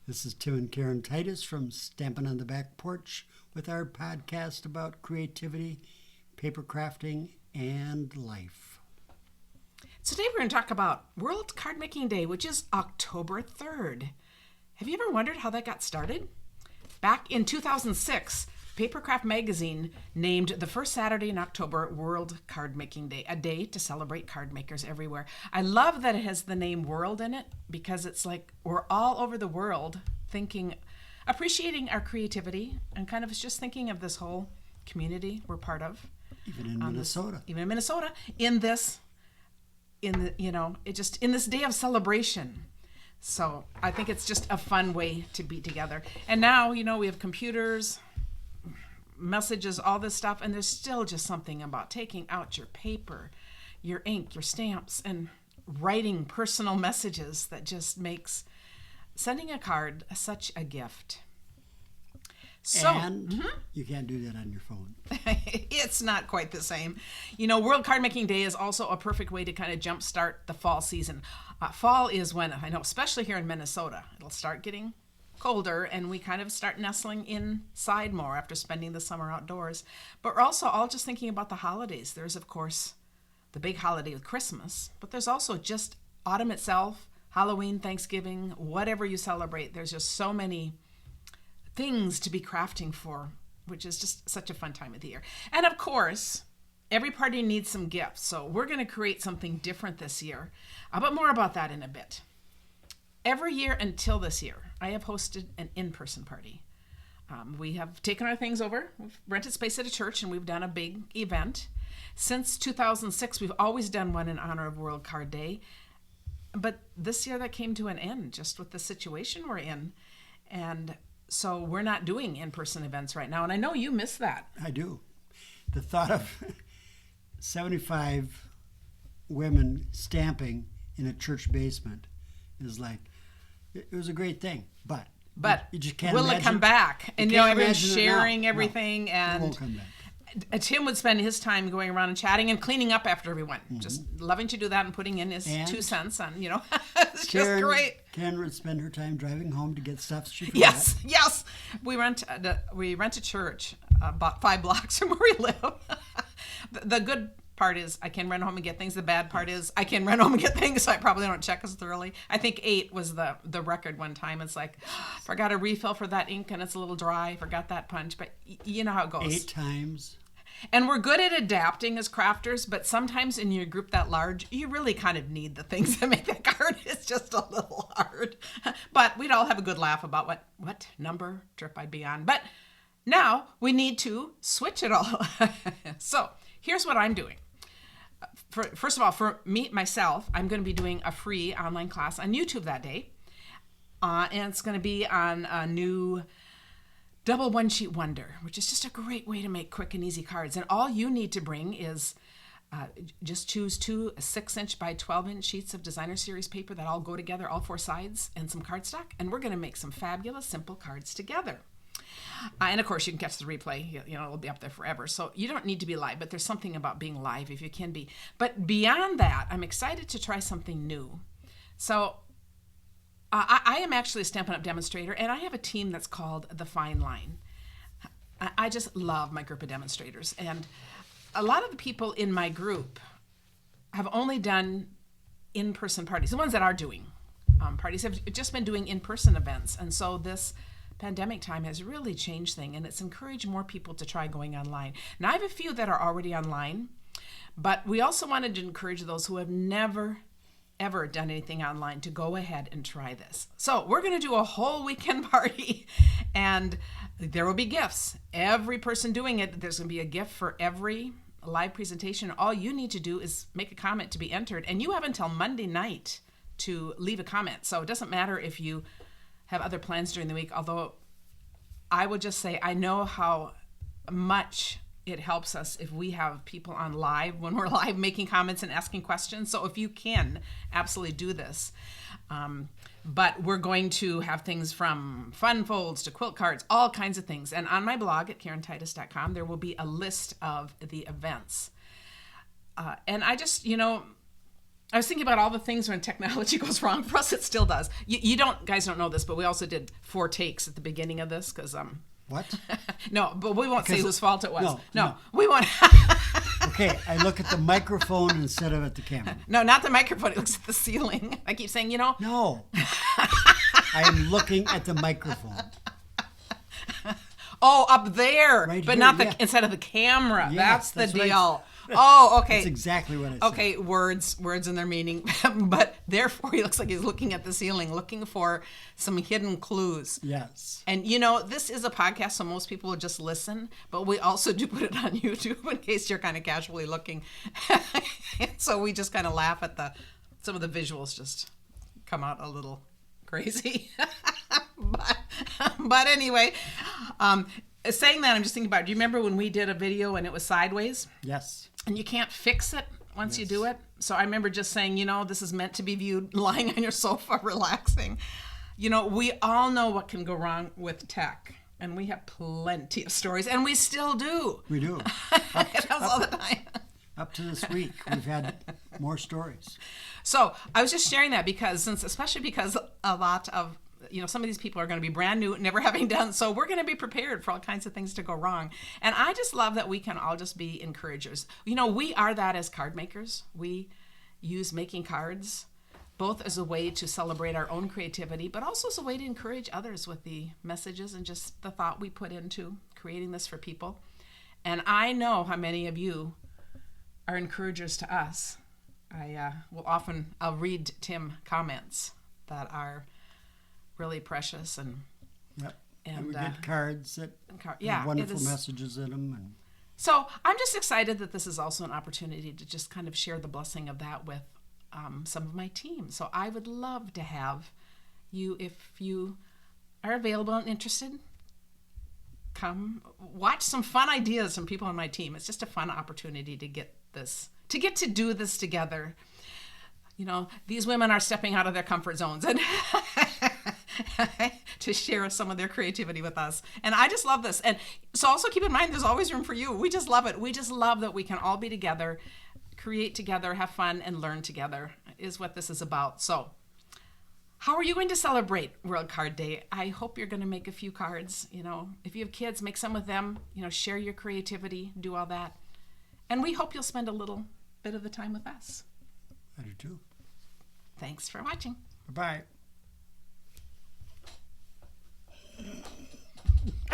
This is Tim and Karen Titus from Stampin' on the Back Porch with our podcast about creativity, paper crafting, and life. Today we're going to talk about World Card Making Day, which is October 3rd. Have you ever wondered how that got started? Back in 2006, Papercraft magazine named the first Saturday in October World Card Making Day, a day to celebrate card makers everywhere. I love that it has the name world in it because it's like we're all over the world appreciating our creativity and kind of just thinking of this whole community we're part of. Even in Minnesota. In this day of celebration. So I think it's just a fun way to be together. And now, we have computers, messages, all this stuff, and there's still just something about taking out your paper, your ink, your stamps, and writing personal messages that just makes sending a card such a gift. You can't do that on your phone. It's not quite the same. World Card Making Day is also a perfect way to kind of jumpstart the fall season. Fall is when, I know, especially here in Minnesota, it'll start getting colder and we kind of start nestling inside more after spending the summer outdoors. But we're also all just thinking about the holidays. There's, of course, the big holiday of Christmas, but there's also just autumn itself, Halloween, Thanksgiving, whatever you celebrate. There's just so many things to be crafting for, which is just such a fun time of the year. And of course, every party needs some gifts. So we're going to create something different this year. But more about that in a bit. Every year until this year, I have hosted an in-person party. We have taken our things over. We've rented space at a church and we've done a big event. Since 2006, we've always done one in honor of World Card Day. But this year that came to an end just with the situation we're in. And so we're not doing in-person events right now. And I know you miss that. I do. The thought of 75 women stamping in a church basement is like, it was a great thing. But you just can't will imagine. It come back? And everyone's sharing everything. No, and it won't come back. Tim would spend his time going around and chatting and cleaning up after everyone. Mm-hmm. Just loving to do that and putting in his 2 cents on, it's just great. Karen would spend her time driving home to get stuff she forgot. Yes. We rent a church about 5 blocks from where we live. The good part is I can run home and get things. The bad part is I can run home and get things, so I probably don't check as thoroughly. I think 8 was the record one time. It's like, forgot a refill for that ink and it's a little dry. Forgot that punch. But you know how it goes. 8 times. And we're good at adapting as crafters, but sometimes in your group that large, you really kind of need the things that make that card. It's just a little hard. But we'd all have a good laugh about what number trip I'd be on. But now we need to switch it all. So here's what I'm doing. First of all, for myself, I'm going to be doing a free online class on YouTube that day. And it's going to be on a new Double One Sheet Wonder, which is just a great way to make quick and easy cards. And all you need to bring is just choose 2 6-inch by 12-inch sheets of designer series paper that all go together, all 4 sides, and some cardstock. And we're going to make some fabulous, simple cards together. And of course, you can catch the replay. It'll be up there forever. So you don't need to be live, but there's something about being live if you can be. But beyond that, I'm excited to try something new. So I am actually a Stampin' Up! Demonstrator, and I have a team that's called The Fine Line. I just love my group of demonstrators. And a lot of the people in my group have only done in-person parties. The ones that are doing parties have just been doing in-person events. And so this pandemic time has really changed things, and it's encouraged more people to try going online. Now, I have a few that are already online, but we also wanted to encourage those who have never ever done anything online to go ahead and try this. So we're going to do a whole weekend party, and there will be gifts. Every person doing it, there's going to be a gift for every live presentation. All you need to do is make a comment to be entered, and you have until Monday night to leave a comment. So it doesn't matter if you have other plans during the week, although I would just say I know how much it helps us if we have people on live when we're live making comments and asking questions. So if you can, absolutely do this. But we're going to have things from fun folds to quilt cards, all kinds of things. And on my blog at KarenTitus.com, there will be a list of the events. And I just, I was thinking about all the things when technology goes wrong for us. It still does. You guys don't know this, but we also did 4 takes at the beginning of this because What? no, but we won't say whose fault it was. No. We won't. Okay, I look at the microphone instead of at the camera. No, not the microphone. It looks at the ceiling. I keep saying, No. I am looking at the microphone. Oh, up there, Right but here, not yeah. instead of the camera. Yes, that's the that's deal. Oh, okay. That's exactly what I said. Okay, words and their meaning. But therefore, he looks like he's looking at the ceiling, looking for some hidden clues. Yes. And this is a podcast, so most people will just listen, but we also do put it on YouTube in case you're kind of casually looking. So we just kind of laugh at some of the visuals just come out a little crazy. But anyway, saying that, I'm just thinking about, do you remember when we did a video and it was sideways? Yes. And you can't fix it once you do it. So I remember just saying, this is meant to be viewed lying on your sofa, relaxing. We all know what can go wrong with tech. And we have plenty of stories. And we still do. We do. It happens all the time. Up to this week, we've had more stories. So I was just sharing that especially because a lot of some of these people are going to be brand new, never having done. So we're going to be prepared for all kinds of things to go wrong. And I just love that we can all just be encouragers. We are that as card makers. We use making cards both as a way to celebrate our own creativity, but also as a way to encourage others with the messages and just the thought we put into creating this for people. And I know how many of you are encouragers to us. I'll read Tim comments that are really precious and we get cards that have wonderful messages in them. And so I'm just excited that this is also an opportunity to just kind of share the blessing of that with some of my team. So I would love to have you, if you are available and interested, come watch some fun ideas from people on my team. It's just a fun opportunity to get to do this together. These women are stepping out of their comfort zones and to share some of their creativity with us. And I just love this. And so also keep in mind, there's always room for you. We just love it. We just love that we can all be together, create together, have fun, and learn together is what this is about. So how are you going to celebrate World Card Day? I hope you're going to make a few cards. If you have kids, make some with them, share your creativity, do all that. And we hope you'll spend a little bit of the time with us. I do too. Thanks for watching. Bye-bye.